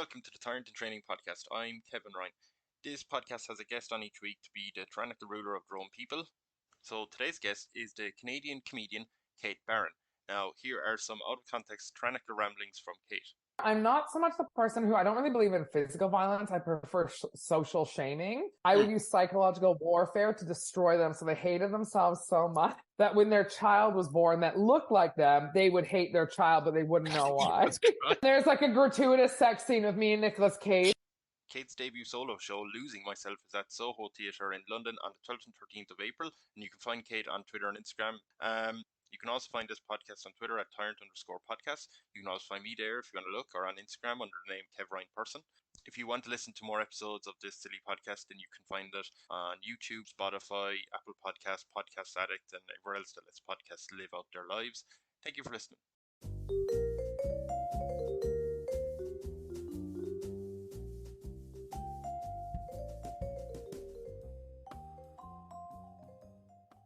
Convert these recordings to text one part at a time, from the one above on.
welcome to the Tyrant In Training podcast. I'm Kevin Ryan. This podcast has a guest on each week to be the tyrannical ruler of their own people. So today's guest is the Canadian comedian Kate Barron. Now, here are some out-of-context tyrannical ramblings from Kate. I'm not so much the person who, I don't really believe in physical violence. I prefer social shaming. I would use psychological warfare to destroy them so they hated themselves so much that when their child was born that looked like them, they would hate their child, but they wouldn't know why. There's like a gratuitous sex scene with me and Nicolas Cage. Kate's debut solo show, Losing Myself, is at Soho Theatre in London on the 12th and 13th of April, and you can find Kate on Twitter and Instagram. You can also find this podcast on Twitter at Tyrant_podcast. You can also find me there if you want to look, or on Instagram under the name Kev Ryan Person. If you want to listen to more episodes of this silly podcast, then you can find it on YouTube, Spotify, Apple Podcasts, Podcast Addict, and everywhere else that lets podcasts live out their lives. Thank you for listening.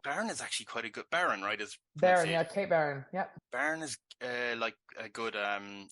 Barron is actually quite a good... Barron, right? Is Barron, yeah, Kate Barron, yep. Barron is like a good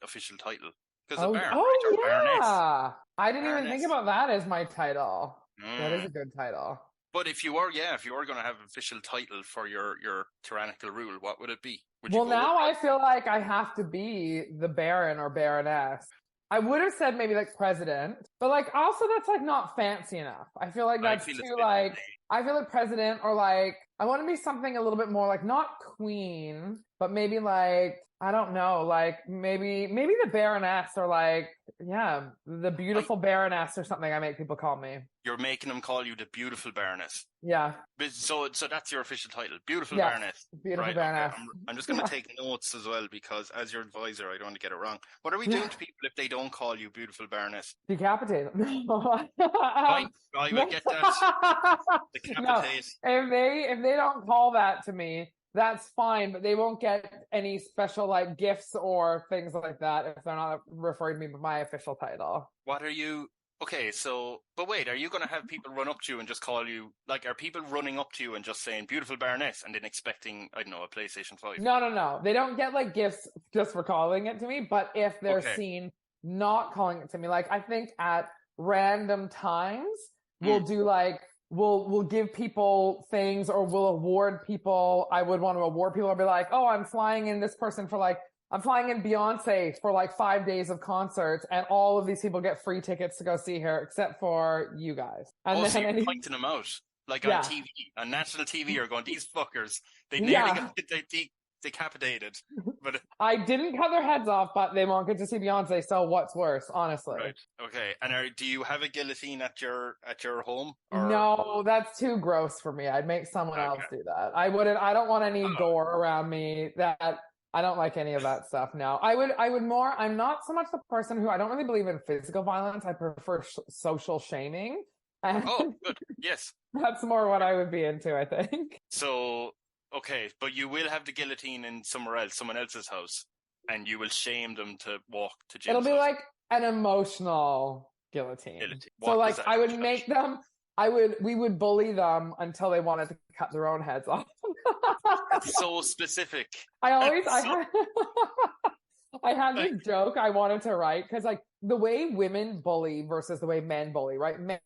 official title. Oh, Baron, oh right? yeah! Baroness. I didn't Baroness. even think about that as my title. That is a good title. But if you were going to have an official title for your tyrannical rule, what would it be? Well, now I feel like I have to be the Baron or Baroness. I would have said maybe like president, but like also that's like not fancy enough. I feel like that's too like, I feel like president or like, I want to be something a little bit more like not queen, but maybe like, I don't know, like maybe the Baroness or like, yeah, the beautiful Baroness or something I make people call me. You're making them call you the beautiful Baroness. Yeah. So that's your official title, beautiful Yes, Baroness. Beautiful right, Baroness. Okay. I'm just going to take notes as well because as your advisor, I don't want to get it wrong. What are we doing to people if they don't call you beautiful Baroness? Decapitate them. I will get that. Decapitate. No, if they don't call that to me, that's fine, but they won't get any special like gifts or things like that if they're not referring to me by my official title. What are you? Okay, so, but wait, are you going to have people run up to you and just call you, like, are people running up to you and just saying, beautiful Baroness, and then expecting, I don't know, a PlayStation 5? No. They don't get, like, gifts just for calling it to me, but if they're seen not calling it to me, like, I think at random times, we'll do, like, we'll give people things or we'll award people. I would want to award people. I'll be like, oh, I'm flying in this person for, like, I'm flying in Beyonce for like 5 days of concerts and all of these people get free tickets to go see her except for you guys. And then so you're pointing them out. Like on TV, on national TV, you're going, these fuckers, they nearly got decapitated. But I didn't cut their heads off, but they won't get to see Beyonce, so what's worse, honestly. Right. Okay. And do you have a guillotine at your home? Or... No, that's too gross for me. I'd make someone else do that. I don't want any gore around me. I don't like any of that stuff. No, I would more, I'm not so much the person who, I don't really believe in physical violence. I prefer social shaming. And good. Yes. That's more what I would be into, I think. So, okay, but you will have the guillotine in someone else's house, and you will shame them to walk to jail. It'll be like an emotional guillotine. So like I would make them, we would bully them until they wanted to cut their own heads off. That's so specific. I had this joke I wanted to write because like the way women bully versus the way men bully, right? Men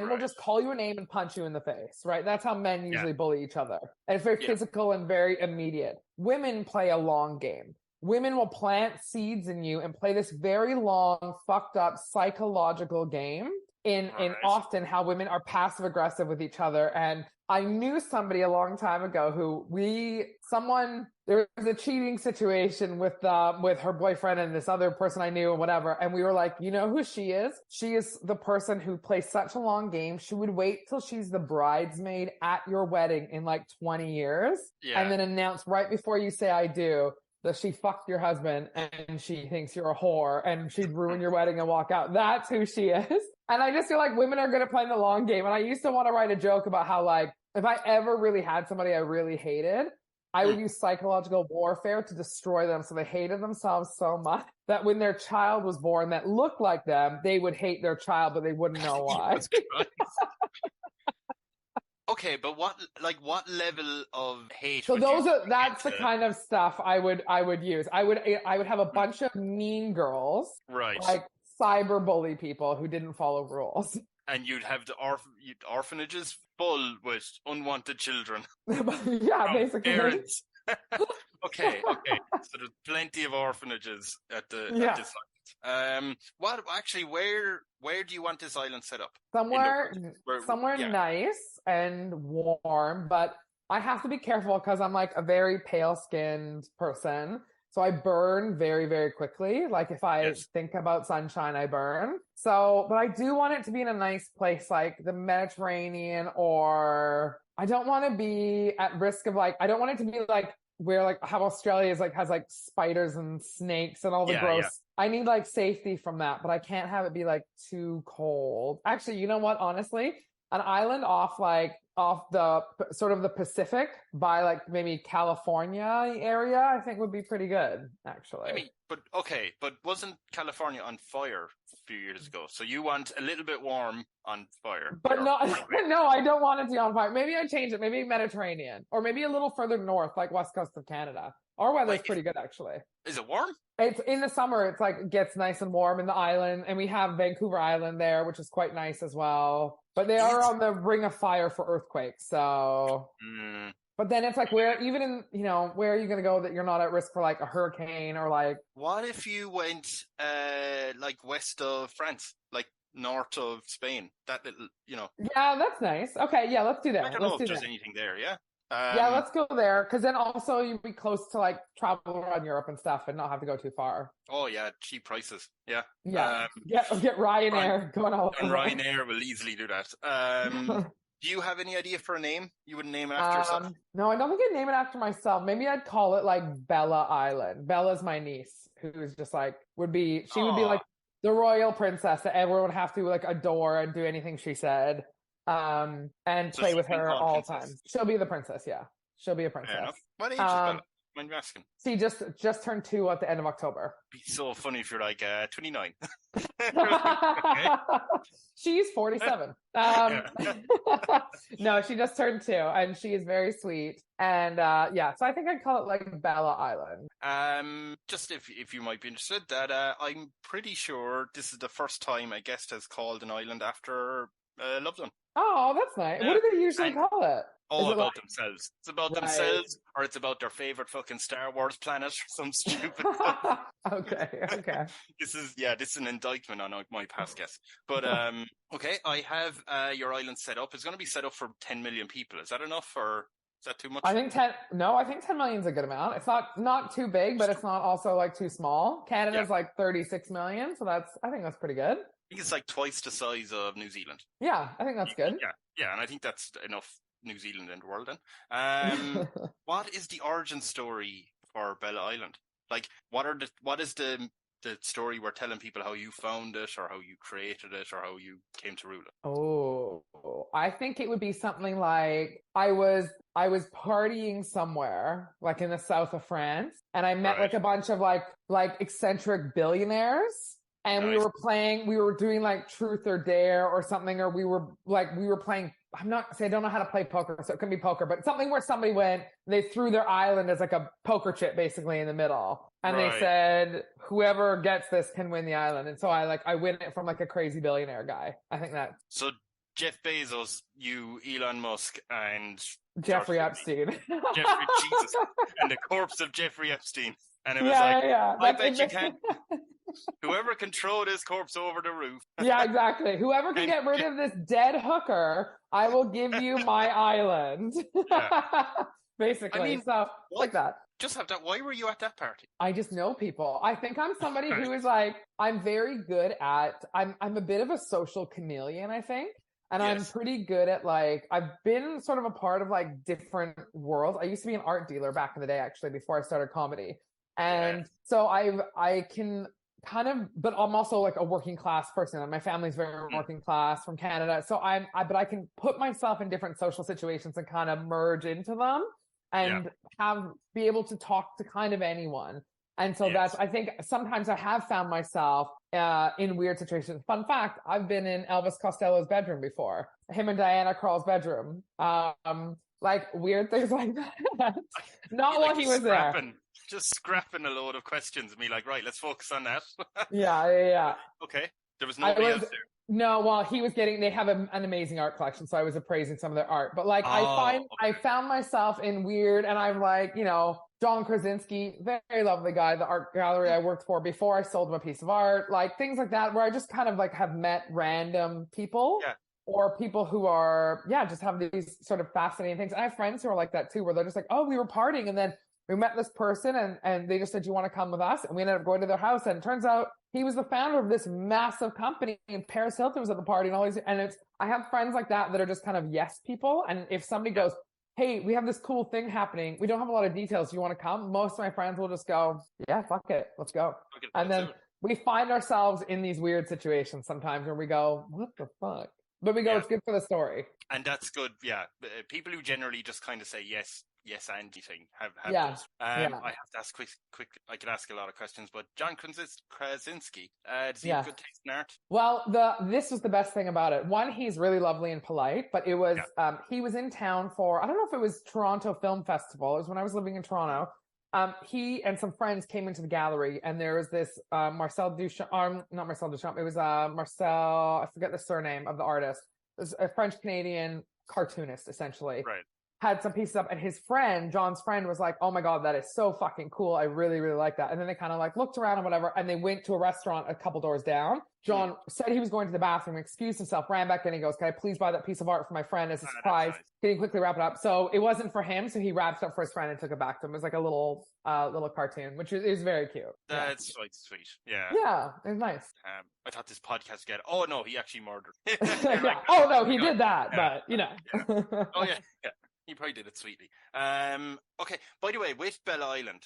will just call you a name and punch you in the face, right? That's how men usually bully each other. And it's very physical and very immediate. Women play a long game. Women will plant seeds in you and play this very long, fucked up psychological game in often how women are passive aggressive with each other. And I knew somebody a long time ago there was a cheating situation with her boyfriend and this other person I knew and whatever. And we were like, you know who she is? She is the person who plays such a long game. She would wait till she's the bridesmaid at your wedding in like 20 years and then announce right before you say I do that she fucked your husband and she thinks you're a whore and she'd ruin your wedding and walk out. That's who she is. And I just feel like women are good at playing the long game. And I used to want to write a joke about how like, if I ever really had somebody I really hated, I would use psychological warfare to destroy them so they hated themselves so much that when their child was born that looked like them, they would hate their child, but they wouldn't know why. Okay, but what level of hate? So that's the kind of stuff I would use. I would have a bunch of mean girls, right? Like cyber bully people who didn't follow rules. And you'd have the orphanages full with unwanted children Yeah, from basically. parents. Okay. So there's plenty of orphanages at this island. Where do you want this island set up? Somewhere nice and warm, but I have to be careful because I'm like a very pale-skinned person. So I burn very, very quickly. Like if I think about sunshine, I burn. So, but I do want it to be in a nice place like the Mediterranean, or I don't want to be at risk of like, I don't want it to be like where like how Australia is like has like spiders and snakes and all the gross. Yeah. I need like safety from that, but I can't have it be like too cold. Actually, you know what? Honestly, an island off the sort of the Pacific by like maybe California area, I think would be pretty good, actually. I mean, but wasn't California on fire a few years ago? So you want a little bit warm on fire. But no, I don't want it to be on fire. Maybe I change it. Maybe Mediterranean, or maybe a little further north, like west coast of Canada. Our weather's pretty good, actually. Is it warm? It's in the summer. It's like gets nice and warm in the island, and we have Vancouver Island there, which is quite nice as well. But they are on the ring of fire for earthquakes, so. But then it's like where even in where are you going to go that you're not at risk for like a hurricane or like. What if you went like west of France, like north of Spain? That little, Yeah, that's nice. Okay, yeah, let's do that. I don't know if there's anything there. Yeah. Yeah, let's go there, because then also you'd be close to like travel around Europe and stuff and not have to go too far. Oh yeah, cheap prices. Yeah. Get Ryanair going all over. And Ryanair will easily do that. Do you have any idea for a name? You wouldn't name it after yourself? No, I don't think I'd name it after myself. Maybe I'd call it like Bella Island. Bella's my niece, who's just like would be like the royal princess that everyone would have to like adore and do anything she said. And so play with her all the time. She'll be the princess, yeah. She'll be a princess. What age is Bella? Mind me asking. She just turned 2 at the end of October. It'd be so funny if you're like 29. She's 47. No, she just turned 2, and she is very sweet. And so I think I'd call it like Bella Island. Just if you might be interested, that I'm pretty sure this is the first time a guest has called an island after a loved one. Oh, that's nice. What do they usually call it? About themselves. It's about themselves, or it's about their favorite fucking Star Wars planet, or some stupid stuff. Okay. This is an indictment on my past guests. But okay, I have your island set up. It's going to be set up for 10 million people. Is that enough, or is that too much? I think 10 million is a good amount. It's not too big, but it's not also like too small. Canada's like 36 million, so I think that's pretty good. I think it's like twice the size of New Zealand. Yeah, I think that's good. Yeah, and I think that's enough New Zealand in the world then. What is the origin story for Bella Island? Like, what is the story we're telling people, how you found it or how you created it or how you came to rule it? Oh, I think it would be something like I was partying somewhere like in the south of France, and I met like a bunch of like eccentric billionaires. And we were doing like truth or dare or something, or we were playing, I don't know how to play poker, so it could be poker, but something where somebody they threw their island as like a poker chip basically in the middle. And they said, whoever gets this can win the island. And so I win it from like a crazy billionaire guy. I think that. So Jeff Bezos, you, Elon Musk, and Jeffrey Epstein. Jesus. And the corpse of Jeffrey Epstein. And it was I bet you can't. Whoever can throw this corpse over the roof. Yeah, exactly. Whoever can get rid of this dead hooker, I will give you my island. Yeah. Basically. I mean, so like that. Just have that. Why were you at that party? I just know people. I think I'm somebody who is like, I'm very good at, I'm a bit of a social chameleon, I think. And I'm pretty good at like, I've been sort of a part of like different worlds. I used to be an art dealer back in the day, actually, before I started comedy. And so I can kind of, but I'm also like a working class person, and my family's very working class from Canada. So but I can put myself in different social situations and kind of merge into them and be able to talk to kind of anyone. And so I think sometimes I have found myself in weird situations. Fun fact, I've been in Elvis Costello's bedroom before, him and Diana Krall's bedroom. like weird things like that. I Not feel while like he was there. just scrapping a load of questions and be like, right, let's focus on that. Yeah. Okay. There was I nobody was else there. no, well, he was getting. They have an amazing art collection, so I was appraising some of their art. But like, Oh, I okay. found myself in weird, and I'm like, John Krasinski, very lovely guy, the art gallery I worked for before I sold him a piece of art, like things like that, where I just kind of like have met random people. Yeah. Or people who are, yeah, just have these sort of fascinating things. And I have friends who are like that too, where they're just like, oh, we were partying and then we met this person and they just said, do you want to come with us? And we ended up going to their house. And it turns out he was the founder of this massive company, and Paris Hilton was at the party and all these. And I have friends like that are just kind of yes people. And if somebody goes, hey, we have this cool thing happening, we don't have a lot of details, do you want to come? Most of my friends will just go, yeah, fuck it, let's go. Okay, And then we find ourselves in these weird situations sometimes where we go, what the fuck? But we go, it's good for the story. And that's good, yeah. People who generally just kind of say yes, anything have those. I have to ask quick. I could ask a lot of questions, but John Krasinski, does he have good taste in art? Well, this was the best thing about it. One, he's really lovely and polite, but it was he was in town for, I don't know if it was Toronto Film Festival. It was when I was living in Toronto. He and some friends came into the gallery, and there was this Marcel Duchamp, not Marcel Duchamp, it was Marcel, I forget the surname of the artist. It was a French-Canadian cartoonist, essentially. Right. Had some pieces up, and his friend, John's friend, was like, oh my God, that is so fucking cool. I really, really like that. And then they kind of like looked around and whatever, and they went to a restaurant a couple doors down. John said he was going to the bathroom, excused himself, ran back in, and he goes, can I please buy that piece of art for my friend as a surprise? Nice. Can you quickly wrap it up? So it wasn't for him, so he wrapped it up for his friend and took it back to him. It was like a little cartoon, which is very cute. That's like sweet. Yeah. Yeah, it was nice. I thought this podcast would get, oh no, he actually murdered. Like, oh no, he did that, but Oh yeah. He probably did it sweetly. Okay. By the way, with Bell Island,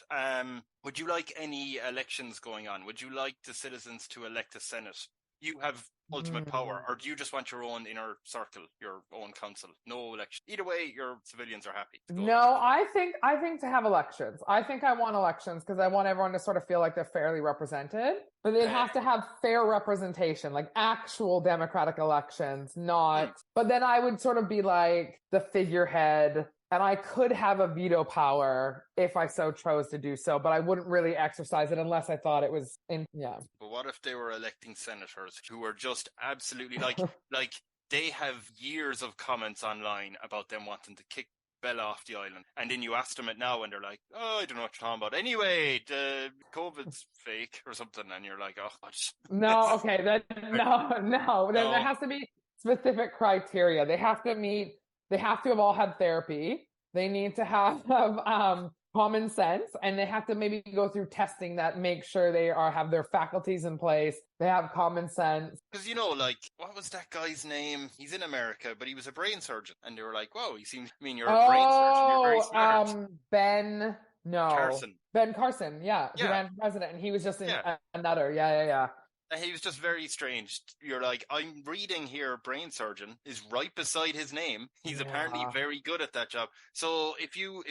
would you like any elections going on? Would you like the citizens to elect a Senate? You have ultimate power, or do you just want your own inner circle, your own council? No election. Either way, your civilians are happy. No, I think to have elections. I think I want elections because I want everyone to sort of feel like they're fairly represented. But they'd have to have fair representation, like actual democratic elections, not. But then I would sort of be like the figurehead, and I could have a veto power if I so chose to do so, but I wouldn't really exercise it unless I thought it was But what if they were electing senators who were just absolutely like they have years of comments online about them wanting to kick Bella off the island, and then you ask them it now and they're like, oh, I don't know what you're talking about. Anyway, the COVID's fake or something, and you're like, oh God. No, okay, no. Then there has to be specific criteria. They have to have all had therapy. They need to have common sense, and they have to maybe go through testing that makes sure they have their faculties in place. They have common sense. Because, what was that guy's name? He's in America, but he was a brain surgeon. And they were like, whoa, you're a brain surgeon. You're very smart. Ben Carson. Yeah. He ran for president, and he was just another. Yeah. He was just very strange. You're like, I'm reading here, brain surgeon is right beside his name. He's apparently very good at that job. So if you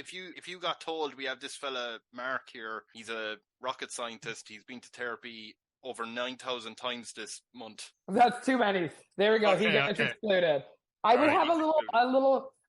got told we have this fella Mark here, he's a rocket scientist, he's been to therapy over 9,000 times this month. That's too many. There we go. He gets excluded. I would have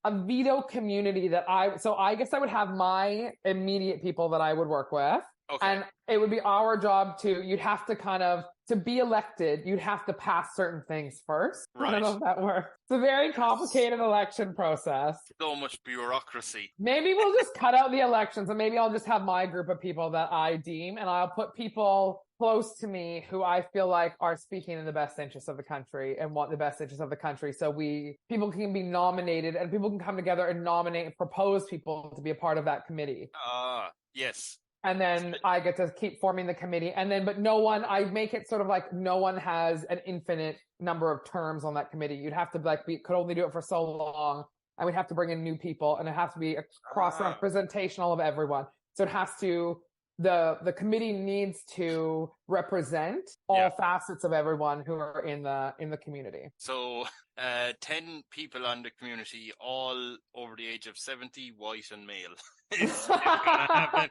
a veto community that I guess I would have my immediate people that I would work with. Okay. And it would be our job you'd have to to be elected, you'd have to pass certain things first. Right. I don't know if that works. It's a very complicated election process. So much bureaucracy. Maybe we'll just cut out the elections, and maybe I'll just have my group of people that I deem, and I'll put people close to me who I feel like are speaking in the best interest of the country and want the best interest of the country. So people can be nominated, and people can come together and nominate and propose people to be a part of that committee. Yes. And then I get to keep forming the committee. But I make it sort of like no one has an infinite number of terms on that committee. You'd have to could only do it for so long. And we'd have to bring in new people, and it has to be a cross-representational of everyone. So it has to, the committee needs to represent all facets of everyone who are in the community. So 10 people on the community, all over the age of 70, white and male. It's gonna happen.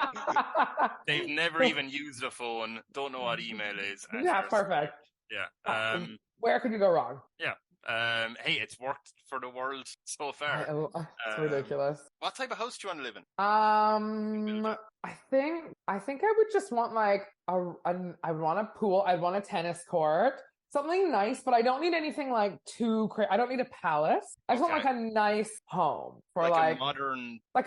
They've never even used a phone, don't know what email is. Yeah, perfect. Yeah. Where could you go wrong? Yeah. Hey, it's worked for the world so far. It's ridiculous. What type of house do you want to live in? I think I would just want like I would want a pool. I'd want a tennis court, something nice, but I don't need anything like too crazy. I don't need a palace. I just want like a nice home for like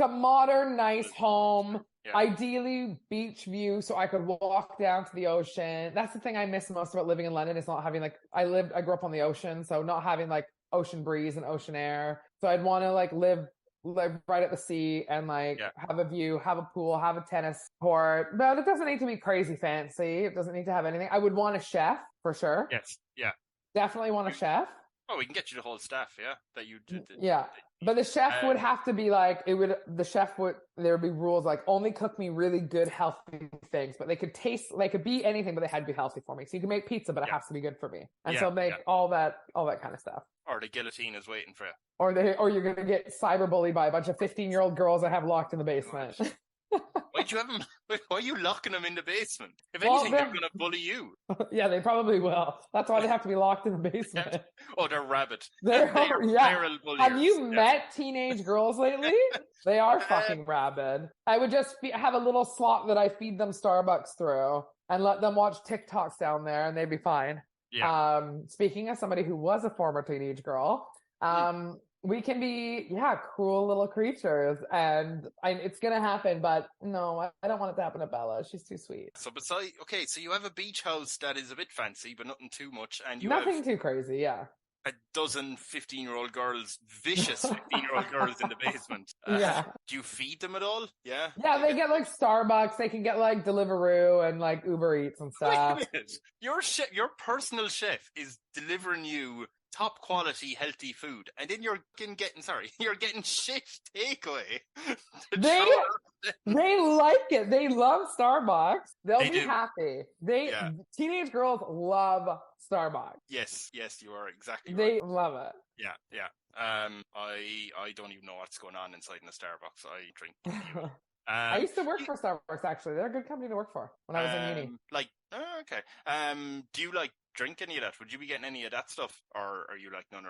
a modern, nice home. Yeah. Ideally beach view, so I could walk down to the ocean. That's the thing I miss most about living in London, is not having like I grew up on the ocean, so not having like ocean breeze and ocean air. So I'd want to like live right at the sea and like have a view, have a pool, have a tennis court. But it doesn't need to be crazy fancy. It doesn't need to have anything. I would want a chef for sure. Yes. Yeah. Definitely want a chef. Oh, we can get you the whole staff, that you did. Yeah. But the chef would have to be like, there would be rules like only cook me really good, healthy things, but they could be anything, but they had to be healthy for me. So you can make pizza, but it has to be good for me. And so make all that kind of stuff. Or the guillotine is waiting for you. Or you're going to get cyberbullied by a bunch of 15-year-old girls that have locked in the basement. Why are you locking them in the basement? If anything, they're going to bully you. Yeah, they probably will. That's why they have to be locked in the basement. Oh, they're rabid. They're feral bullies. Have you met teenage girls lately? They are fucking rabid. I would just have a little slot that I feed them Starbucks through and let them watch TikToks down there, and they'd be fine. Yeah. Speaking of somebody who was a former teenage girl, we can be, cruel little creatures, and it's going to happen, but no, I don't want it to happen to Bella. She's too sweet. So so you have a beach house that is a bit fancy, but nothing too much, and you nothing have too crazy, yeah. a dozen 15-year-old girls, vicious 15-year-old girls in the basement. Do you feed them at all? Yeah? Yeah, they get like Starbucks, they can get like Deliveroo and like Uber Eats and stuff. Wait a minute. Your personal chef is delivering you top quality healthy food, and then you're getting shit takeaway. They like it. They love Starbucks. They'll be happy. Teenage girls love Starbucks. Yes, you are exactly right. They love it. Yeah. I don't even know what's going on inside in a Starbucks. I drink. I used to work for Starbucks, actually. They're a good company to work for when I was in uni. Okay. Do you like drink any of that? Would you be getting any of that stuff? Or are you like, no?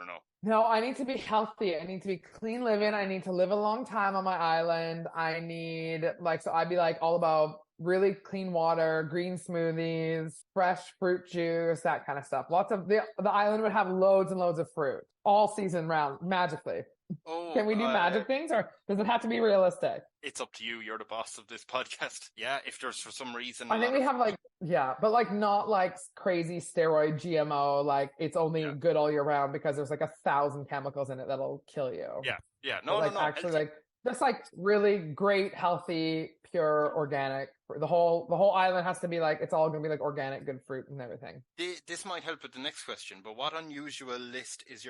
No, I need to be healthy. I need to be clean living. I need to live a long time on my island. I need so I'd be like all about really clean water, green smoothies, fresh fruit juice, that kind of stuff. Lots of the island would have loads and loads of fruit all season round, magically. Oh, can we do magic things, or does it have to be realistic? It's up to you. You're the boss of this podcast. Yeah, if there's for some reason. I think we have but like not like crazy steroid GMO, like it's only good all year round because there's like 1,000 chemicals in it that'll kill you. Yeah. No. Actually, just like really great, healthy, pure, organic. The whole island has to be like, it's all going to be like organic, good fruit and everything. This might help with the next question, but what unusual list is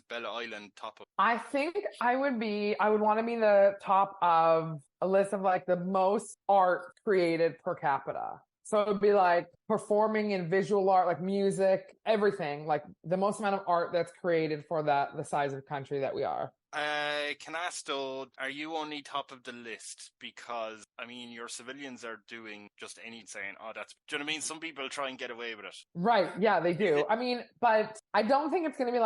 Bella Island top of? I think I would want to be the top of a list of like the most art created per capita. So it would be like performing in visual art, like music, everything, like the most amount of art that's created for the size of country that we are. Can I ask though, are you only top of the list because, I mean, your civilians are doing just saying, do you know what I mean? Some people try and get away with it. Right, yeah, they do. I mean, but I don't think it's going to be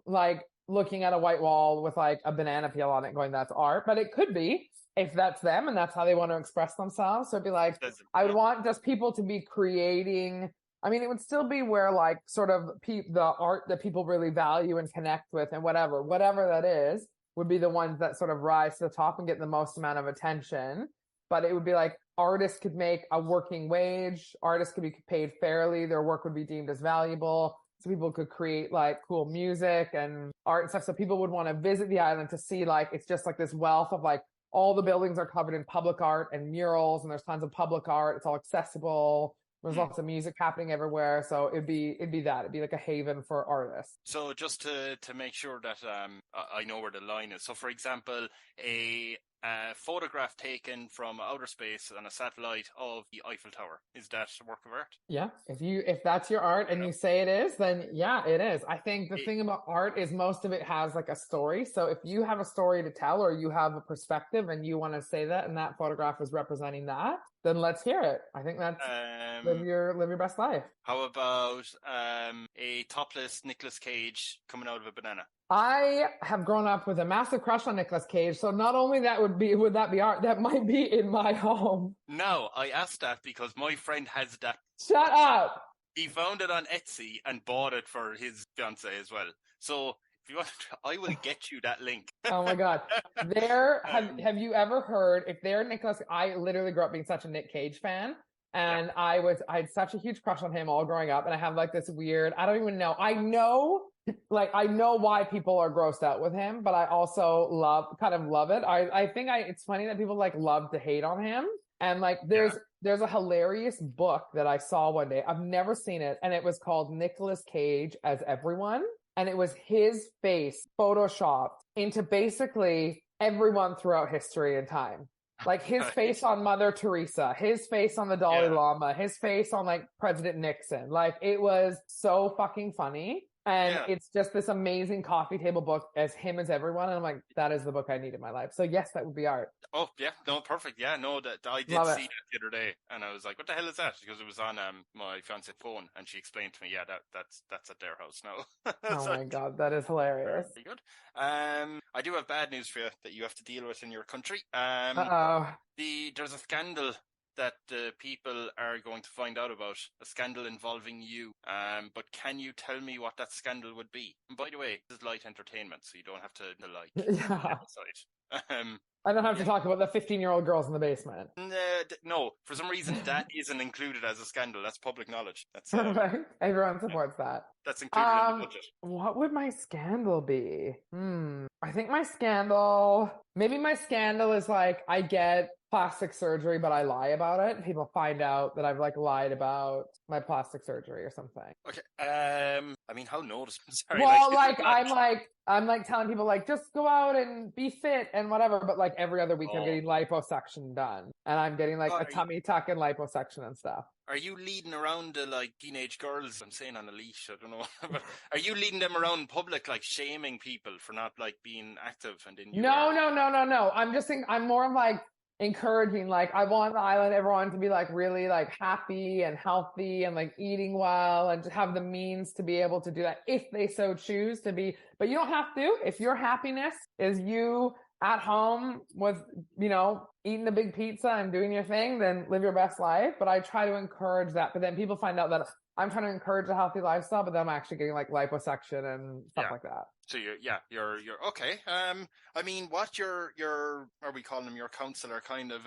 like looking at a white wall with like a banana peel on it going, that's art, but it could be if that's them and that's how they want to express themselves. So it'd be like, I would want just people to be creating. I mean, it would still be where like sort of the art that people really value and connect with and whatever that is would be the ones that sort of rise to the top and get the most amount of attention. But it would be like artists could make a working wage. Artists could be paid fairly. Their work would be deemed as valuable. So people could create like cool music and art and stuff. So people would want to visit the island to see like, it's just like this wealth of like all the buildings are covered in public art and murals, and there's tons of public art. It's all accessible. There's lots of music happening everywhere, so it'd be like a haven for artists. So just to make sure that I know where the line is. So for example, a photograph taken from outer space on a satellite of the Eiffel Tower, is that a work of art? Yeah, if that's your art and you say it is, then yeah, it is. I think the thing about art is most of it has like a story. So if you have a story to tell or you have a perspective and you want to say that, and that photograph is representing that, Then let's hear it. I think that's live your best life. How about a topless Nicolas Cage coming out of a banana? I have grown up with a massive crush on Nicolas Cage, so not only would that be art, that might be in my home. No, I asked that because my friend has that. Shut up. He found it on Etsy and bought it for his fiance as well. So if you want, I will get you that link. Oh my God. Have you ever heard, if they're Nicolas, I literally grew up being such a Nick Cage fan. And I had such a huge crush on him all growing up. And I have like this weird, I don't even know. I know why people are grossed out with him, but I also kind of love it. I think it's funny that people like love to hate on him. And like, there's a hilarious book that I saw one day. I've never seen it. And it was called Nicolas Cage as Everyone. And it was his face photoshopped into basically everyone throughout history and time. Like his face on Mother Teresa, his face on the Dalai Lama, his face on like President Nixon. Like it was so fucking funny. And it's just this amazing coffee table book as him as everyone. And I'm like, that is the book I need in my life. So yes, that would be art. Oh yeah, no, perfect. Yeah, no, that I did see that the other day, and I was like, what the hell is that? Because it was on my fiance's phone, and she explained to me, that's at their house now. Oh my God, that is hilarious. Very good. I do have bad news for you that you have to deal with in your country. There's a scandal that people are going to find out about, a scandal involving you. But can you tell me what that scandal would be? And by the way, this is light entertainment, so you don't have to I don't have to talk about the 15-year-old girls in the basement. No, for some reason that isn't included as a scandal. That's public knowledge. That's right. Everyone supports that. That's included in the budget. What would my scandal be? I think maybe my scandal is like I get plastic surgery, but I lie about it. And people find out that I've like lied about my plastic surgery or something. Okay. I mean, how noticeable? Sorry, well, I'm like telling people like just go out and be fit and whatever, but like every other week I'm getting liposuction done, and I'm getting like a tummy tuck and liposuction and stuff. Are you leading around like teenage girls? I'm saying on a leash, I don't know. But are you leading them around in public, like shaming people for not like being active and in? No. I'm just saying. I'm more of like encouraging, like I want the island everyone to be like really like happy and healthy and like eating well and to have the means to be able to do that if they so choose to be, but you don't have to. If your happiness is you at home with, eating a big pizza and doing your thing, then live your best life. But I try to encourage that, but then people find out that I'm trying to encourage a healthy lifestyle, but then I'm actually getting like liposuction and stuff like that. So you're okay. I mean, what your are we calling him, your counselor kind of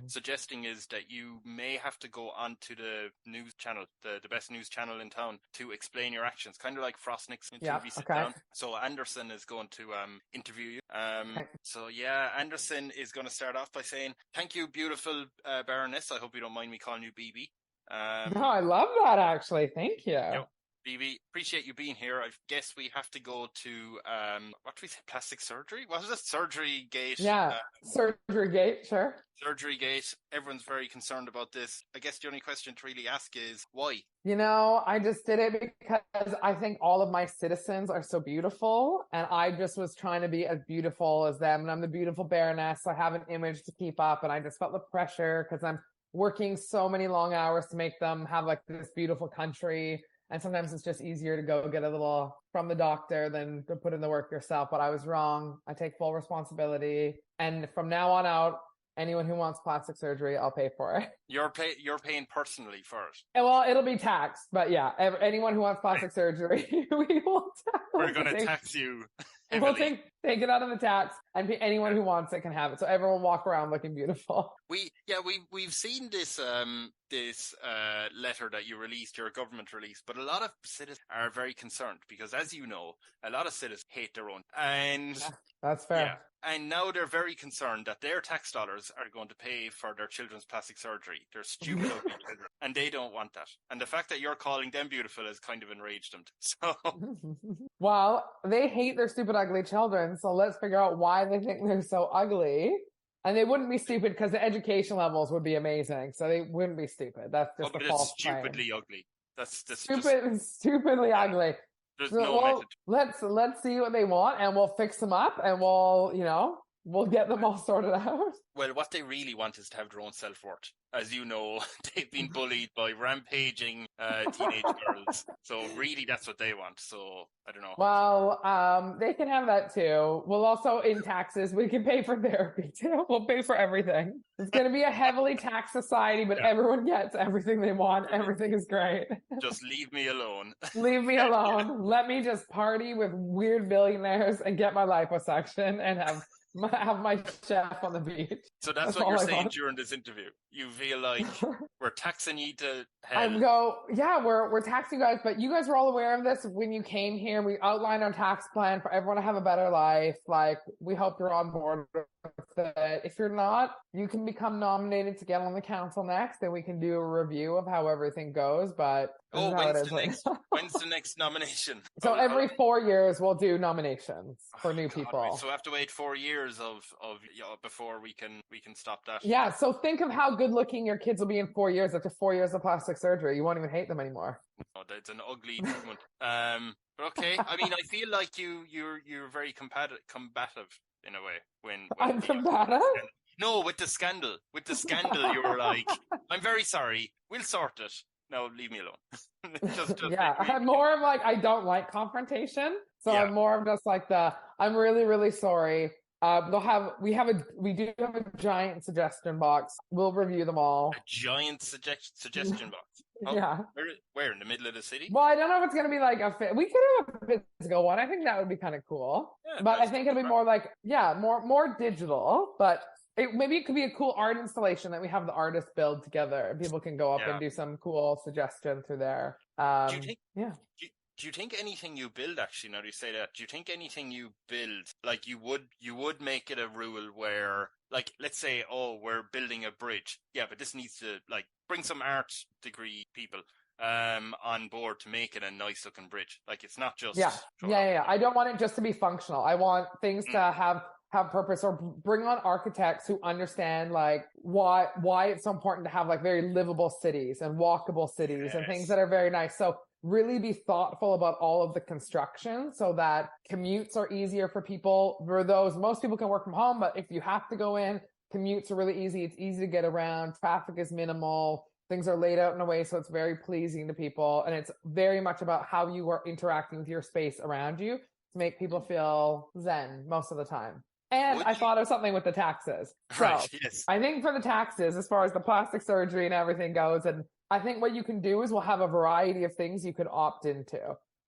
suggesting is that you may have to go onto the news channel, the best news channel in town, to explain your actions, kind of like Frostnick's TV sit down. So Anderson is going to interview you. So Anderson is going to start off by saying, "Thank you, beautiful Baroness. I hope you don't mind me calling you BB." No, I love that actually. Thank you. BB, appreciate you being here. I guess we have to go to what do we say? Plastic surgery? What was it? Surgery gate. Yeah, surgery gate. Sure. Surgery gate. Everyone's very concerned about this. I guess the only question to really ask is why. I just did it because I think all of my citizens are so beautiful, and I just was trying to be as beautiful as them. And I'm the beautiful Baroness. So I have an image to keep up, and I just felt the pressure because I'm working so many long hours to make them have like this beautiful country. And sometimes it's just easier to go get a little from the doctor than to put in the work yourself. But I was wrong. I take full responsibility. And from now on out, anyone who wants plastic surgery, I'll pay for it. You're paying personally for it. Well, it'll be taxed. But yeah, anyone who wants plastic surgery, we're going to tax you. We'll take it out of the tax, and anyone who wants it can have it. So everyone will walk around looking beautiful. We've seen this letter that you released, your government release, but a lot of citizens are very concerned because, as you know, a lot of citizens hate their own, and that's fair. Yeah, and now they're very concerned that their tax dollars are going to pay for their children's plastic surgery. They're stupid ugly children, and they don't want that. And the fact that you're calling them beautiful has kind of enraged them. So, well, they hate their stupid ugly children. So let's figure out why they think they're so ugly. And they wouldn't be stupid because the education levels would be amazing. So they wouldn't be stupid. That's just a false claim. Stupidly ugly. That's stupidly ugly. There's no method. Let's see what they want, and we'll fix them up, and we'll get them all sorted out. Well, what they really want is to have their own self-worth. as you know, they've been bullied by rampaging teenage girls. So really, that's what they want. So I don't know. Well, they can have that too. We'll also, in taxes, we can pay for therapy too. We'll pay for everything. It's going to be a heavily taxed society, but everyone gets everything they want. Everything is great. Just leave me alone. Leave me alone. Let me just party with weird billionaires and get my liposuction and have my chef on the beach. So that's what you're saying during this interview. You feel like we're taxing you to hell. We're taxing you guys, but you guys were all aware of this when you came here. We outlined our tax plan for everyone to have a better life. Like, we hope you're on board with it. If you're not, you can become nominated to get on the council next, and we can do a review of how everything goes. But when's the next nomination? So every 4 years we'll do nominations for new people. So we have to wait 4 years of before we can stop that. Yeah. So think of how good looking your kids will be in 4 years after 4 years of plastic surgery. You won't even hate them anymore. Oh, that's an ugly treatment. But okay. I mean, I feel like you're very combative in a way. When I'm combative? No, with the scandal. You were like, I'm very sorry. We'll sort it. No, leave me alone. just I'm more of like, I don't like confrontation. So I'm more of just like I'm really, really sorry. We do have a giant suggestion box. We'll review them all. A giant suggestion box. Oh, yeah. Where in the middle of the city? Well, I don't know if it's going to be like we could have a physical one. I think that would be kind of cool. Yeah, but I think it'll be more like, more digital, but maybe it could be a cool art installation that we have the artists build together, and people can go up and do some cool suggestion through there. Do you think anything you build, actually, now that you say that, do you think anything you build, like you would make it a rule where, like, let's say, we're building a bridge. Yeah, but this needs to, like, bring some art degree people on board to make it a nice looking bridge. Like, it's not just... Yeah. I don't want it just to be functional. I want things to have purpose, or bring on architects who understand like why it's so important to have like very livable cities and walkable cities and things that are very nice. So really be thoughtful about all of the construction so that commutes are easier for people. Most people can work from home, but if you have to go in, commutes are really easy. It's easy to get around. Traffic is minimal. Things are laid out in a way so it's very pleasing to people. And it's very much about how you are interacting with your space around you to make people feel zen most of the time. And I thought of something with the taxes. So I think for the taxes, as far as the plastic surgery and everything goes, and I think what you can do is we'll have a variety of things you could opt into.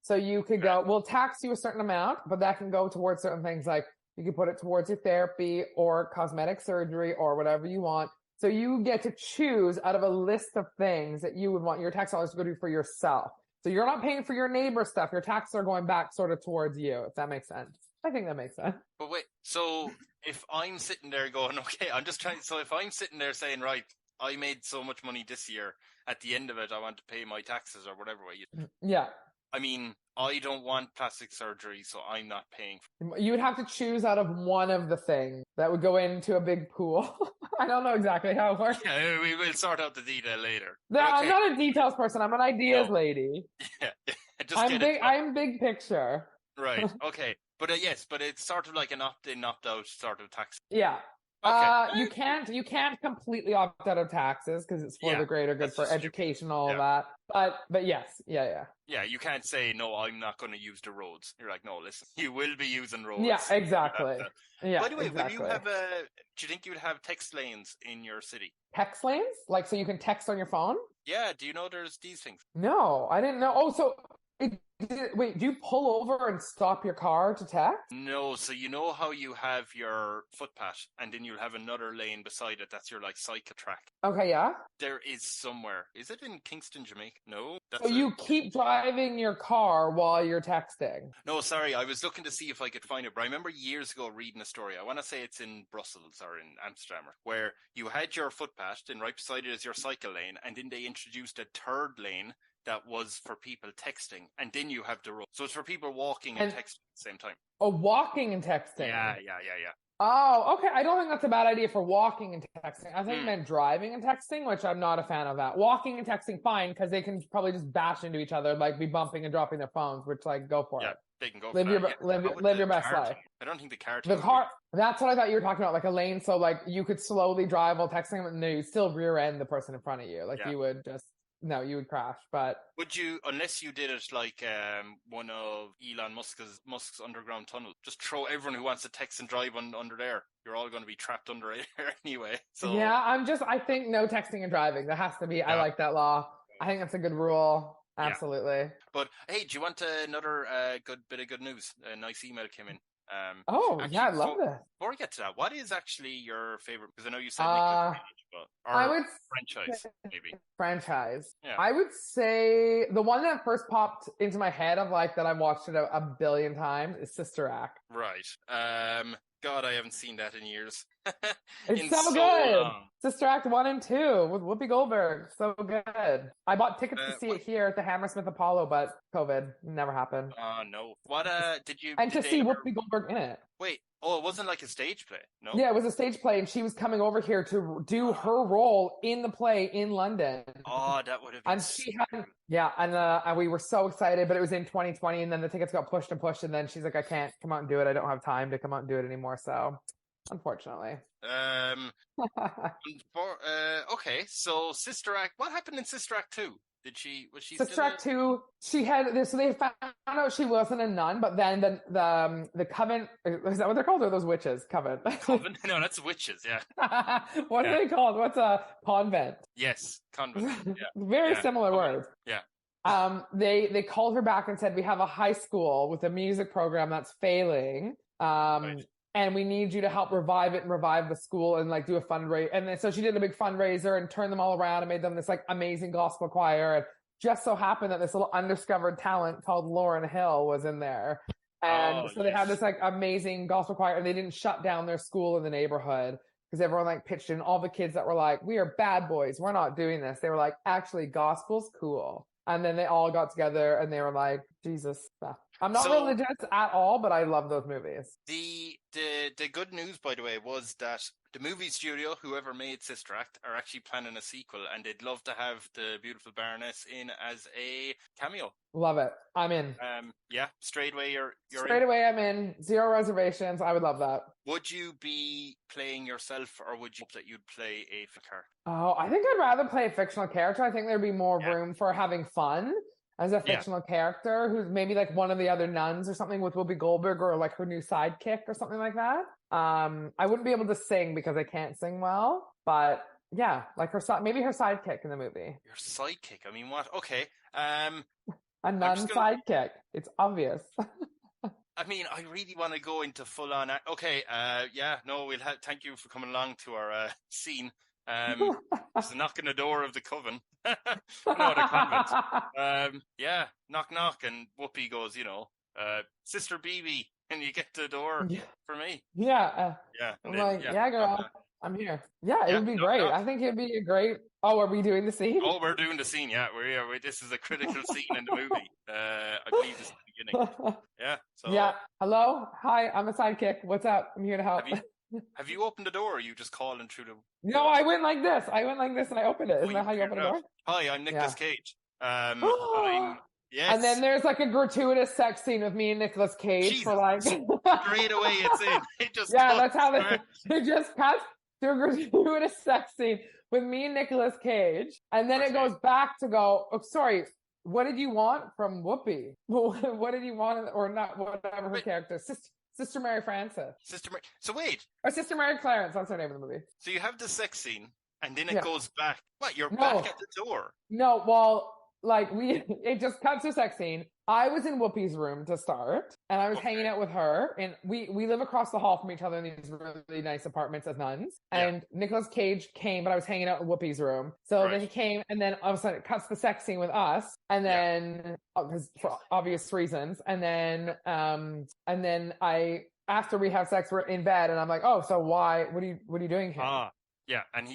So you could go, we'll tax you a certain amount, but that can go towards certain things, like you can put it towards your therapy or cosmetic surgery or whatever you want. So you get to choose out of a list of things that you would want your tax dollars to go to for yourself. So you're not paying for your neighbor stuff. Your taxes are going back sort of towards you, if that makes sense. I think that makes sense. But wait, so if I'm sitting there going, okay, so if I'm sitting there saying, right, I made so much money this year, at the end of it, I want to pay my taxes or whatever way. Yeah. I mean, I don't want plastic surgery, so I'm not paying for it. You would have to choose out of one of the things that would go into a big pool. I don't know exactly how it works. Yeah, we will sort out the detail later. No, okay. I'm not a details person. I'm an ideas lady. Yeah. I'm big picture. Right. Okay. But but it's sort of like an opt-in, opt-out sort of tax. Yeah. Okay. You can't completely opt out of taxes because it's for the greater good, for education, all of that. But yes, yeah. Yeah, you can't say, no, I'm not going to use the roads. You're like, no, listen, you will be using roads. Yeah, exactly. Yeah. By the way, will you have do you think you would have text lanes in your city? Text lanes? Like, so you can text on your phone? Yeah, do you know there's these things? No, I didn't know. Oh, so... Wait, do you pull over and stop your car to text? No, so you know how you have your footpath and then you'll have another lane beside it that's your like cycle track. Okay, yeah. There is somewhere. Is it in Kingston, Jamaica? No. So you keep driving your car while you're texting? No, sorry, I was looking to see if I could find it, but I remember years ago reading a story. I want to say it's in Brussels or in Amsterdam, where you had your footpath and right beside it is your cycle lane, and then they introduced a third lane that was for people texting, and then you have the road. So it's for people walking and texting at the same time. Oh, walking and texting. Yeah. Oh, okay. I don't think that's a bad idea for walking and texting. I think Hmm. meant driving and texting, which I'm not a fan of that. Walking and texting, fine, because they can probably just bash into each other, like be bumping and dropping their phones, which like go for Yeah, it. they can go for Live that. your Yeah. How would live the your best car life. thing? I don't think the car The thing would be. car, that's what I thought you were talking about, like a lane. So like you could slowly drive while texting, but no, you still rear end the person in front of you. Like Yeah. you would just, no, you would crash. But Would you, unless you did it like one of Elon Musk's underground tunnel, just throw everyone who wants to text and drive under there. You're all going to be trapped under it anyway. So yeah, I think no texting and driving. That has to be, I yeah, like that law. I think that's a good rule. yeah. Absolutely. But hey, do you want another good bit of good news? A nice email came in. Oh, yeah, Actually, I love this. before we get to that, what is actually your favorite? Because I know you said Nicolas Uh, Cage, but I or would franchise maybe. franchise. Yeah. I would say the one that first popped into my head of like that I've watched it a billion times is Sister Act. Right. God, I haven't seen that in years. It's In so so good. long. Sister Act 1 and 2 with Whoopi Goldberg. So good. I bought tickets to see What? it here at the Hammersmith Apollo, but COVID never happened. No. What? Did you? And Did to they see ever? Whoopi Goldberg in it. Wait. Oh, it wasn't like a stage play. No. Yeah, it was a stage play, and she was coming over here to do her role in the play in London. Oh, that would have been. And she had, yeah, and we were so excited, but it was in 2020, and then the tickets got pushed and pushed, and then she's like, I can't come out and do it. I don't have time to come out and do it anymore. So, unfortunately. Okay. So Sister Act. What happened in Sister Act 2? Was she Sister still Act 2, she had this, so they found out she wasn't a nun, but then the coven, is that what they're called? Or those witches? Coven. Coven? No, that's witches. Yeah. What are they called? What's a convent? Yes, convent. Yeah. Very Yeah. similar Convent. words. Yeah. They called her back and said, we have a high school with a music program that's failing. Right. And we need you to help revive it and revive the school and like do a fundraiser. And then so she did a big fundraiser and turned them all around and made them this like amazing gospel choir. And just so happened that this little undiscovered talent called Lauryn Hill was in there. And so they had this like amazing gospel choir, and they didn't shut down their school in the neighborhood because everyone like pitched in. All the kids that were like, we are bad boys, we're not doing this. They were like, actually, gospel's cool. And then they all got together and they were like, Jesus. I'm not religious at all, but I love those movies. The good news, by the way, was that the movie studio, whoever made Sister Act, are actually planning a sequel, and they'd love to have the beautiful Baroness in as a cameo. Love it. I'm in. Yeah, straight away you're straight away I'm in. Zero reservations. I would love that. Would you be playing yourself, or would you hope that you'd play a character? Oh, I think I'd rather play a fictional character. I think there'd be more room for having fun as a fictional character who's maybe like one of the other nuns or something with Whoopi Goldberg, or like her new sidekick or something like that. I wouldn't be able to sing because I can't sing well, but yeah, like maybe her sidekick in the movie. Your sidekick? I mean, what? Okay. A nun sidekick. It's obvious. I mean, I really want to go into full on. Okay. We'll thank you for coming along to our scene. It's the knock on the door of the coven. No, the convent. Knock, knock, and Whoopi goes, Sister BB, can you get the door for me? Yeah. I'm then, like, yeah, girl, I'm here. Yeah, it would be great. Knock. I think it'd be a great. Oh, are we doing the scene? Oh, we're doing the scene. Yeah, this is a critical scene in the movie. I believe this is the beginning. Yeah. So. Yeah. Hello. Hi. I'm a sidekick. What's up? I'm here to help. Have you opened the door, or are you just calling through the... No, I went like this. And I opened it. Isn't that how you open a door? Hi, I'm Nicolas Cage. Yes. And then there's like a gratuitous sex scene with me and Nicolas Cage. Jesus. For like... Straight away it's in. It just that's how they just cut to a gratuitous sex scene with me and Nicolas Cage. And then it goes back to go, oh, sorry, what did you want from Whoopi? What did you want, or not, whatever her character, Sister Mary Frances. So wait. Or Sister Mary Clarence, that's her name in the movie. So you have the sex scene, and then it goes back. What, you're back at the door? No, well, like, it just cuts to sex scene. I was in Whoopi's room to start, and I was hanging out with her, and we live across the hall from each other in these really nice apartments as nuns, and Nicolas Cage came, but I was hanging out in Whoopi's room. So then he came, and then all of a sudden it cuts the sex scene with us, and then, because for obvious reasons, and then after we have sex, we're in bed, and I'm like, oh, so why, what are you doing here? Yeah, and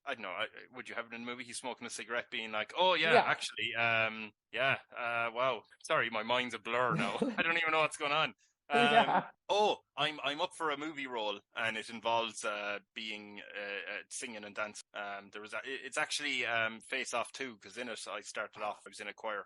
I don't know, would you have it in the movie? He's smoking a cigarette being like, actually, wow. Sorry, my mind's a blur now. I don't even know what's going on. Yeah. I'm up for a movie role, and it involves being singing and dancing. It's actually Face Off 2, because in it I started off, I was in a choir.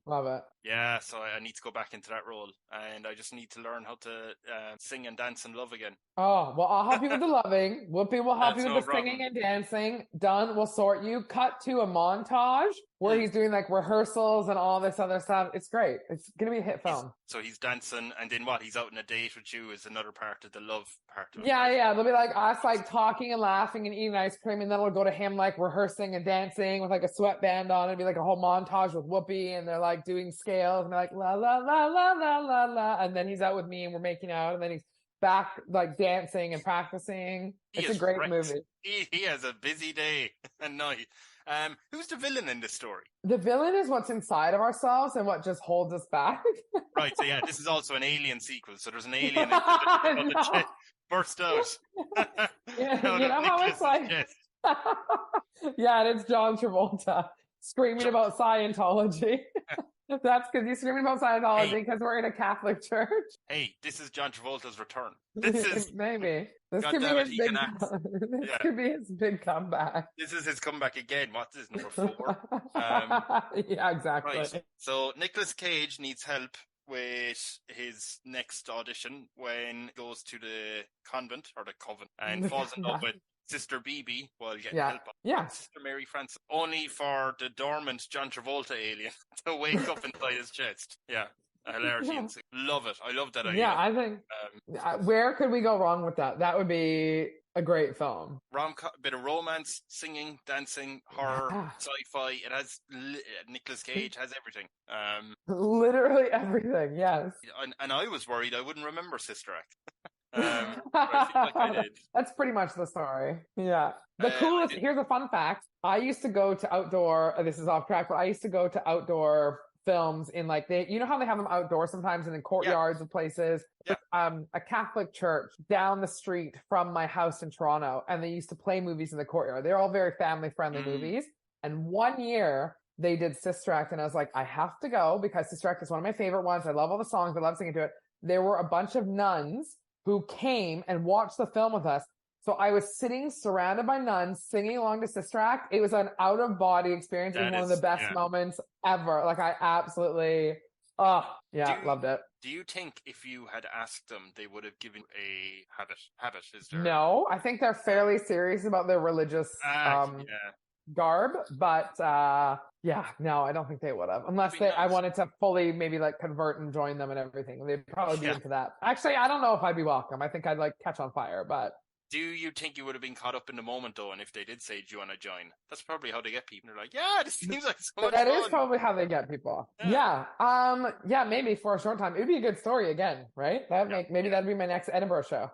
Love it. Yeah, so I need to go back into that role, and I just need to learn how to sing and dance and love again. Oh, well, I'll help you with the loving. Whoopi will help That's you with no the problem. singing and dancing. Done. We'll sort you. Cut to a montage where he's doing like rehearsals and all this other stuff. It's great. It's going to be a hit film. So he's dancing, and then what? He's out on a date with you is another part of the love part of it. Yeah, Right? yeah. They'll be like us, like talking and laughing and eating ice cream, and then it'll go to him like rehearsing and dancing with like a sweatband on. It'll be like a whole montage with Whoopi, and they're like doing scales, and they're like la la la la la la la, and then he's out with me, and we're making out, and then he's back like dancing and practicing. It's a great movie. He has a busy day and night. Who's the villain in this story? The villain is what's inside of ourselves and what just holds us back. Right, so yeah, this is also an Alien sequel. So there's an alien on the chest burst out. Yeah, you know how it's like. Yeah, and it's John Travolta screaming about Scientology. That's because he's screaming about Scientology because we're in a Catholic church. Hey, this is John Travolta's return. This is maybe this could be his big. This could be his big comeback. This is his comeback again. What is number 4? Yeah, exactly. Right. So Nicolas Cage needs help with his next audition when he goes to the convent or the coven and falls in love with Sister BB while getting help on Sister Mary Frances, only for the dormant John Travolta alien to wake up inside his chest. Yeah. Hilarity. Love it. I love that idea. Yeah, I think where could we go wrong with that? That would be a great film. Bit of romance, singing, dancing, horror, sci-fi. It has Nicolas Cage has everything. Literally everything. Yes. And I was worried I wouldn't remember Sister Act. I feel like I did. That's pretty much the story. Yeah. The coolest. Here's a fun fact. I used to go to outdoor. This is off track, but I used to go to outdoor films in like you know how they have them outdoors sometimes and in courtyards of places. Yeah. A Catholic church down the street from my house in Toronto, and they used to play movies in the courtyard. They're all very family friendly movies. And one year they did Sister Act, and I was like, I have to go because Sister Act is one of my favorite ones. I love all the songs. I love singing to it. There were a bunch of nuns who came and watched the film with us. So I was sitting surrounded by nuns singing along to Sister Act. It was an out of body experience. It was one of the best moments ever. Like I absolutely, loved it. Do you think if you had asked them, they would have given a habit? Is there? No, I think they're fairly serious about their religious garb, but no, I don't think they would have, unless I wanted to fully maybe like convert and join them and everything. They'd probably be into that. Actually, I don't know if I'd be welcome. I think I'd like catch on fire, but. Do you think you would have been caught up in the moment though? And if they did say, do you want to join? That's probably how they get people. They're like, yeah, this seems like so much fun. That is probably how they get people. Yeah. Maybe for a short time. It'd be a good story again, right? Maybe that'd be my next Edinburgh show.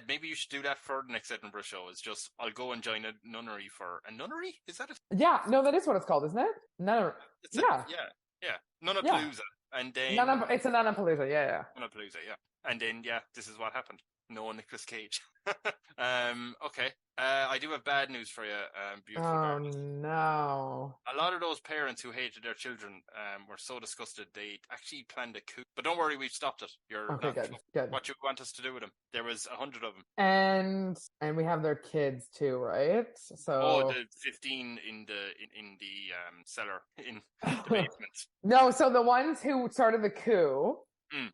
Maybe you should do that for the next Edinburgh show. It's just, I'll go and join a nunnery for a nunnery? Is that it? Yeah, no, that is what it's called, isn't it? Nunnery. Nunnapalooza. And then it's a Nunnapalooza, yeah. Nunnapalooza, yeah. And then this is what happened. No Nicolas Cage. Okay. I do have bad news for you, beautiful Baroness. No. A lot of those parents who hated their children were so disgusted they actually planned a coup. But don't worry, we've stopped it. Good. What you want us to do with them? There was 100 of them. And we have their kids too, right? So the 15 in the cellar in the basement. No, so the ones who started the coup.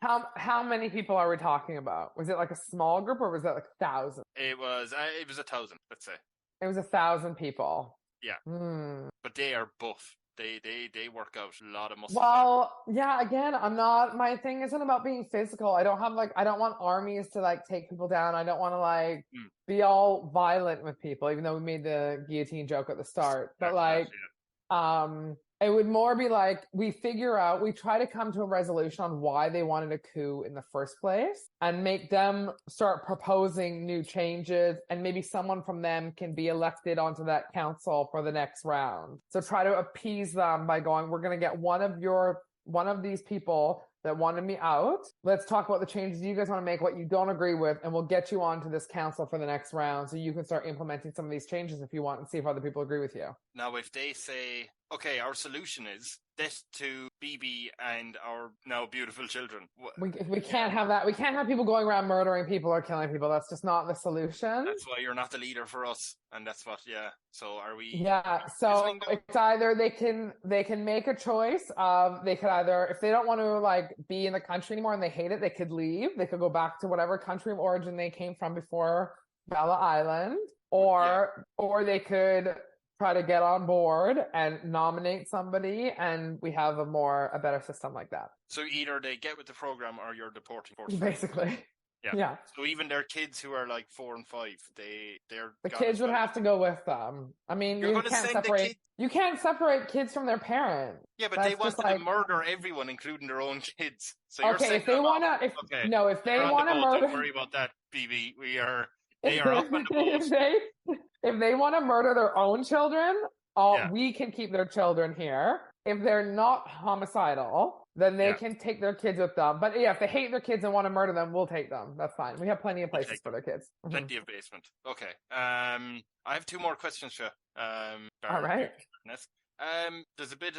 How many people are we talking about? Was it like a small group or was that like 1,000? It was 1,000, let's say. It was 1,000 people. Yeah. But they are buff. They work out a lot of muscle. Well, yeah, again, my thing isn't about being physical. I don't want armies to like take people down. I don't want to like be all violent with people, even though we made the guillotine joke at the start. But it would more be like we try to come to a resolution on why they wanted a coup in the first place and make them start proposing new changes, and maybe someone from them can be elected onto that council for the next round. So try to appease them by going, we're going to get one of these people that wanted me out. Let's talk about the changes you guys want to make, what you don't agree with, and we'll get you onto this council for the next round so you can start implementing some of these changes if you want and see if other people agree with you. Now, if they say, okay, our solution is death to BB and our now beautiful children. We can't have that. We can't have people going around murdering people or killing people. That's just not the solution. That's why you're not the leader for us, and that's what. Yeah. So are we? Yeah. So it's either they can make a choice of they could either, if they don't want to like be in the country anymore and they hate it, they could leave. They could go back to whatever country of origin they came from before Bella Island, or they could try to get on board and nominate somebody, and we have a better system like that. So either they get with the program or you're deporting. Basically. Yeah. So even their kids who are like 4 and 5, the kids would have to go with them. I mean, you can't separate kids from their parents. Yeah, but they want to murder everyone, including their own kids. So okay, if they want to, if they want to murder, don't worry about that, BB. They are up on the boat. If they want to murder their own children, we can keep their children here. If they're not homicidal, then they can take their kids with them. But if they hate their kids and want to murder them, we'll take them. That's fine. We have plenty of places for their kids. Plenty of basement. Okay. I have 2 more questions for you. All right. There's a bit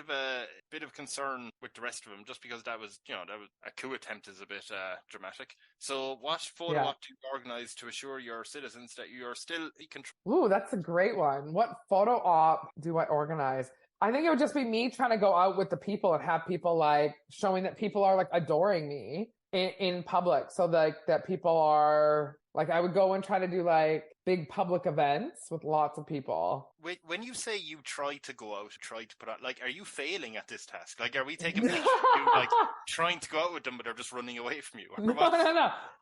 of concern with the rest of them, just because that was a coup attempt is a bit dramatic. So what photo op do you organize to assure your citizens that you are still in control? Ooh, that's a great one. What photo op do I organize? I think it would just be me trying to go out with the people and have people like showing that people are like adoring me in public. So like that people are like, I would go and try to do like big public events with lots of people. Wait, when you say you try to go out, try to put out, like, are you failing at this task? Like, are we taking pictures of you like trying to go out with them, but they're just running away from you? No.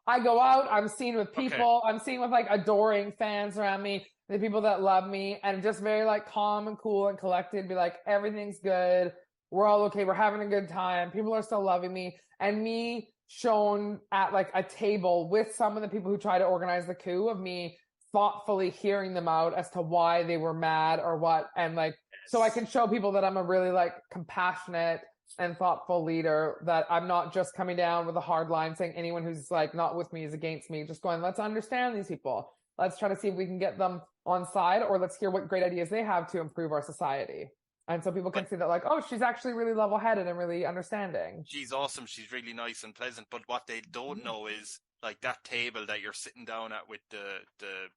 I go out, I'm seen with people, I'm seen with like adoring fans around me, the people that love me, and just very like calm and cool and collected, be like, everything's good, we're all okay, we're having a good time, people are still loving me, and me shown at like a table with some of the people who try to organize the coup, of me thoughtfully hearing them out as to why they were mad or what, and like so I can show people that I'm a really like compassionate and thoughtful leader, that I'm not just coming down with a hard line saying anyone who's like not with me is against me, just going, let's understand these people, let's try to see if we can get them on side, or let's hear what great ideas they have to improve our society. And so people can see that like, oh, she's actually really level-headed and really understanding. She's awesome. She's really nice and pleasant. But what they don't know is like that table that you're sitting down at with the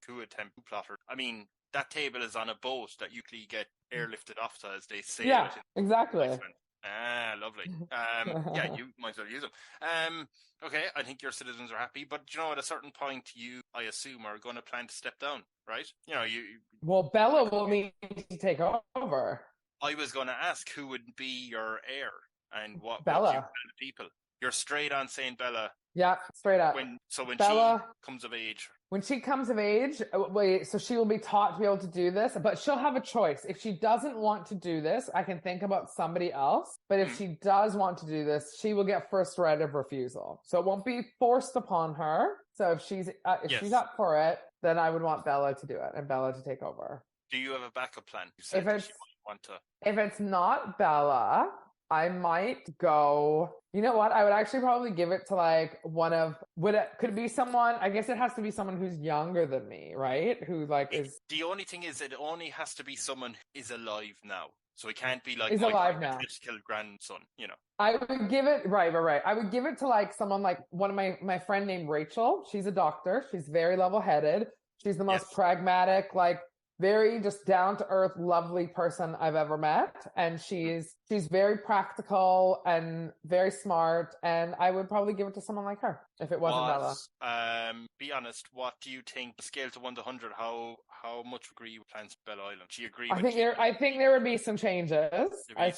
coup attempt plotter. I mean, that table is on a boat that you can get airlifted off to, as they say. Yeah, exactly. Lovely. You might as well use them. Okay, I think your citizens are happy. But, at a certain point, you, I assume, are going to plan to step down, right? Well, Bella will need to take over. I was going to ask who would be your heir and what Bella. What you plan to people. You're straight on saying Bella. Yeah, straight up. When Bella, she comes of age. When she comes of age, so she will be taught to be able to do this, but she'll have a choice. If she doesn't want to do this, I can think about somebody else. But if she does want to do this, she will get first right of refusal. So it won't be forced upon her. So if she's up for it, then I would want Bella to do it and Bella to take over. Do you have a backup plan? You said if it's not Bella, I might go, you know what? I would actually probably give it to like could it be someone, I guess it has to be someone who's younger than me, right? Who the only thing is it only has to be someone who is alive now. So it can't be like is alive now. Grandson, I would give it, right. I would give it to like someone like one of my friend named Rachel. She's a doctor. She's very level-headed. She's the most pragmatic, like very just down to earth, lovely person I've ever met. And she's very practical and very smart. And I would probably give it to someone like her if it wasn't Bella. Be honest, what do you think, scale to 1 to 100, how much agree with plans for Bella Island? Do you agree I think there would be some changes. I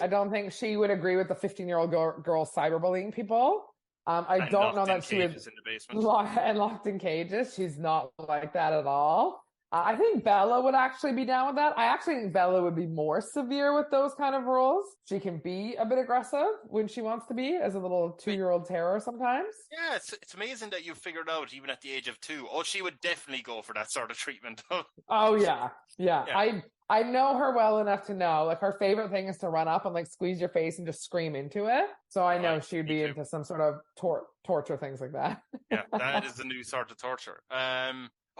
don't think she would agree with the 15-year-old girl cyberbullying people. I don't know that she would, in the basement. Locked in cages. She's not like that at all. I think Bella would actually be down with that. I actually think Bella would be more severe with those kind of rules. She can be a bit aggressive when she wants to be, as a little 2-year-old terror sometimes. Yeah, it's amazing that you figured out, even at the age of 2. Oh, she would definitely go for that sort of treatment. Oh, yeah. I know her well enough to know, like, her favorite thing is to run up and, like, squeeze your face and just scream into it. So I know she'd be into some sort of torture, things like that. Yeah, that is the new sort of torture.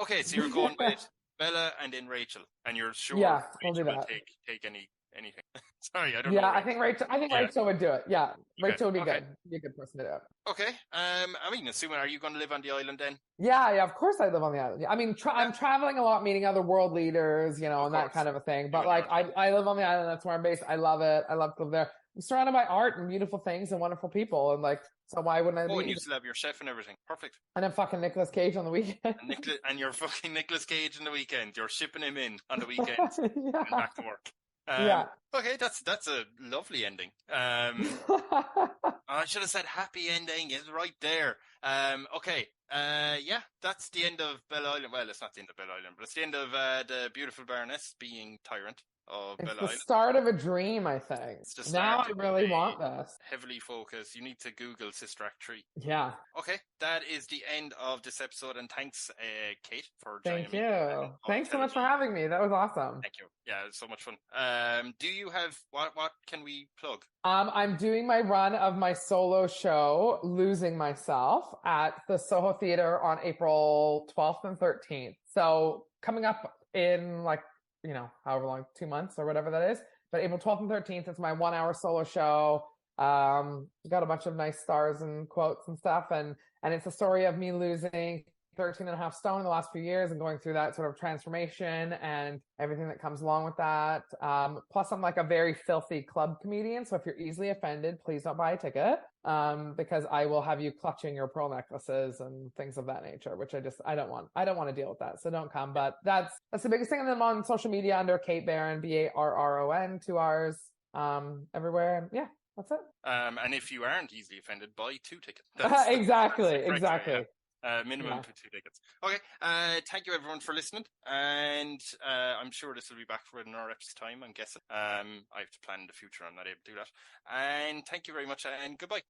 Okay, so you're going with Bella and then Rachel, and you're sure we'll do that. Take any anything. Sorry, I don't know Yeah, Rachel. I think Yeah. Rachel would do it. Yeah, Okay. Rachel would be Okay. good. Be a good person to do it. Okay. I mean, assuming, are you going to live on the island then? Yeah, of course I live on the island. Yeah, I mean, Yeah. I'm traveling a lot, meeting other world leaders, Of and that course. kind of a thing. You But and like, Archie. I live on the island. That's where I'm based. I love it. I love to live there. I'm surrounded by art and beautiful things and wonderful people. And like, so why wouldn't I Oh, and you leave? still have your chef and everything. Perfect. And then fucking Nicolas Cage on the weekend. And you're fucking Nicolas Cage in the weekend. You're shipping him in on the weekends and Yeah. back to work. Yeah. Okay, that's a lovely ending. I should have said happy ending. It's right there. Okay. Yeah, that's the end of Belle Island. Well, it's not the end of Belle Island, but it's the end of the beautiful Baroness being tyrant of It's Belle the Island. start of a dream, I think. It's the Now start I of really a want this. heavily focused. You need to Google Sister Act 3. Yeah. Okay, that is the end of this episode, and thanks, Kate, for joining Thank me. you. Thanks so telling much for me. having me. That was awesome. Thank you. Yeah, it's so much fun. Do you have what can we plug? I'm doing my run of my solo show, Losing Myself, at the Soho Theatre on April 12th and 13th. So coming up in like, however long, 2 months or whatever that is. But April 12th and 13th, it's my 1 hour solo show. Got a bunch of nice stars and quotes and stuff. And it's a story of me losing 13 and a half stone in the last few years and going through that sort of transformation and everything that comes along with that. Plus I'm like a very filthy club comedian. So if you're easily offended, please don't buy a ticket. Because I will have you clutching your pearl necklaces and things of that nature, which I don't want to deal with that. So don't come, but that's the biggest thing. And then I'm on social media under Kate Barron, Barron, 2 R's, everywhere. And yeah, that's it. And if you aren't easily offended, buy 2 tickets. Exactly. Minimum 2 tickets. Okay. Thank you everyone for listening, and I'm sure this will be back for another extra time. I'm guessing. I have to plan in the future. I'm not able to do that. And thank you very much, and goodbye.